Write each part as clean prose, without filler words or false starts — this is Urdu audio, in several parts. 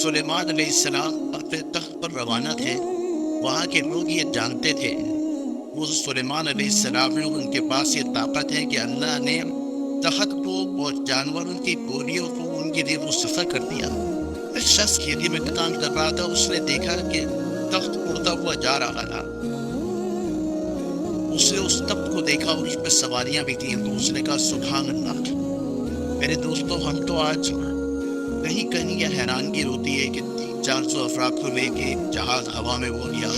سلیمان علیہ السلام اپنے تخت پر روانہ تھے. وہاں کے لوگ یہ جانتے تھے وہ سلیمان علیہ السلام نے ان کے پاس یہ طاقت ہے کہ اللہ نے تخت کو اور جانوروں کی گولیوں کو ان کے لیے مسخر کر دیا. ایک شخص کھیتی میں کام کر رہا تھا. اس نے دیکھا کہ تخت اڑتا ہوا جا رہا تھا. اس نے اس تخت کو دیکھا اور اس پہ سواریاں بھی تھیں. تو اس نے کہا سبحان اللہ. میرے دوستوں ہم تو آج کہیں کہیں یہ حیرانگی ہوتی ہے کہ 400 افراد کو لے کے جہاز ہوا میں ہو گیا,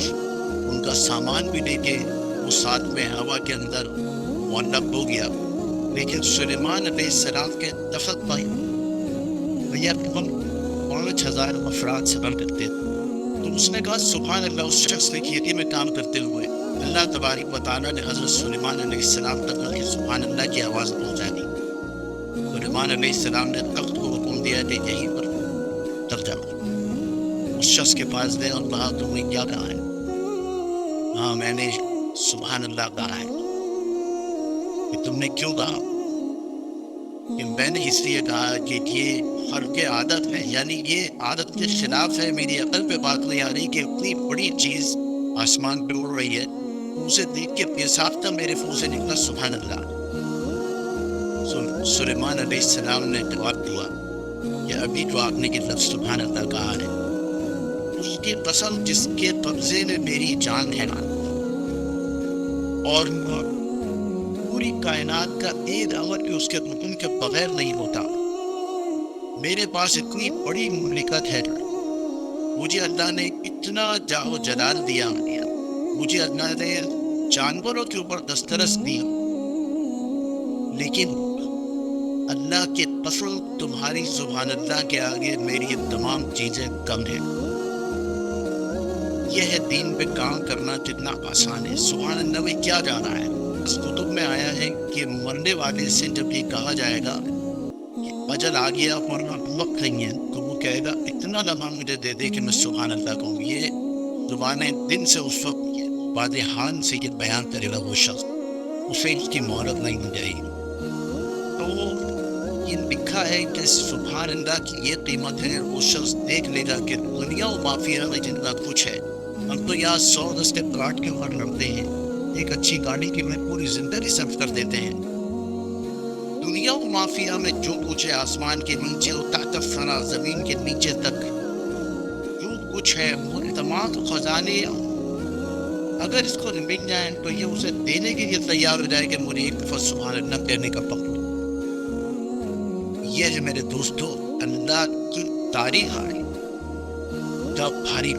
ان کا سامان بھی لے کے وہ ساتھ میں ہوا کے اندر معلق ہو گیا. لیکن سلیمان علیہ السلام کے تخت پر بھیا ہم 5000 افراد سفر کرتے. تو اس نے کہا سبحان اللہ. اس شخص نے کھیتی میں کام کرتے ہوئے اللہ تبارک و تعالیٰ نے حضرت سلیمان علیہ السلام تک سبحان اللہ کی آواز پہنچا دی. سلیمان علیہ السلام نے تخت کو حکم دیا کہ یہیں پر تک جاؤ. اس شخص کے پاس گئے اور کہا تم نے کیا کہا ہے؟ ہاں میں نے سبحان اللہ کہا ہے. کہ تم نے کیوں کہا؟ کہ میں نے اس لیے کہا کہ یہ خلق عادت ہے, یعنی یہ عادت کے خلاف ہے. میری عقل پہ بات نہیں آ رہی کہ اتنی بڑی چیز آسمان پہ اڑ رہی ہے, اسے دیکھ کے بےساختہ میرے منہ سے نکلا سبحان اللہ. سلیمان علیہ السلام نے جواب دیا کہ ابھی جو آپ نے یہ لفظ سبحان اللہ کہا ہے اس کی قسم جس کے قبضے میں میری جان ہے اور پوری کائنات کا ایک عمل بھی اس کے حکم کے بغیر نہیں ہوتا. میرے پاس اتنی بڑی مملکت ہے, مجھے اللہ نے اتنا جاہ و جلال دیا, مجھے اللہ نے جانوروں کے اوپر دسترس دی, لیکن اللہ کے قسم تمہاری سبحان اللہ کے آگے میری یہ تمام چیزیں کم ہیں. یہ ہے دین پہ کام کرنا کتنا آسان ہے. سبحان اللہ میں کیا جانا ہے؟ اس کتب میں آیا ہے کہ مرنے والے سے جب یہ کہا جائے گا کہ اجل آ گیا مرنا وقت نہیں ہے, تو وہ کہے گا اتنا لمحہ مجھے دے دے کہ میں سبحان اللہ کہوں. یہ زبان دن سے اس وقت واضحان سے یہ بیان کرے گا وہ شخص, اسے اس کی مہلت نہیں مل جائے گی. تو یہ لکھا ہے کہ سبحان اللہ کی یہ قیمت ہے. وہ شخص دیکھ لے گا کہ دنیا و مافیا میں جن کا کچھ ہے. ہم تو یہاں 100 رستے پلاٹ کے اوپر لڑتے ہیں, ایک اچھی گاڑی کی میں پوری زندگی صرف کر دیتے ہیں. دنیا و مافیا میں جو کچھ ہے آسمان کے نیچے اور تحت الثری زمین کے نیچے تک جو کچھ ہے وہ تمام خزانے اگر اس کو مل جائیں تو یہ اسے دینے کے لیے تیار ہو جائے کہ مجھے ایک دفعہ سبحان اللہ کہنے کا پکڑ. یہ ہے میرے دوستو اللہ کی تاریخ ہے. جب بھاری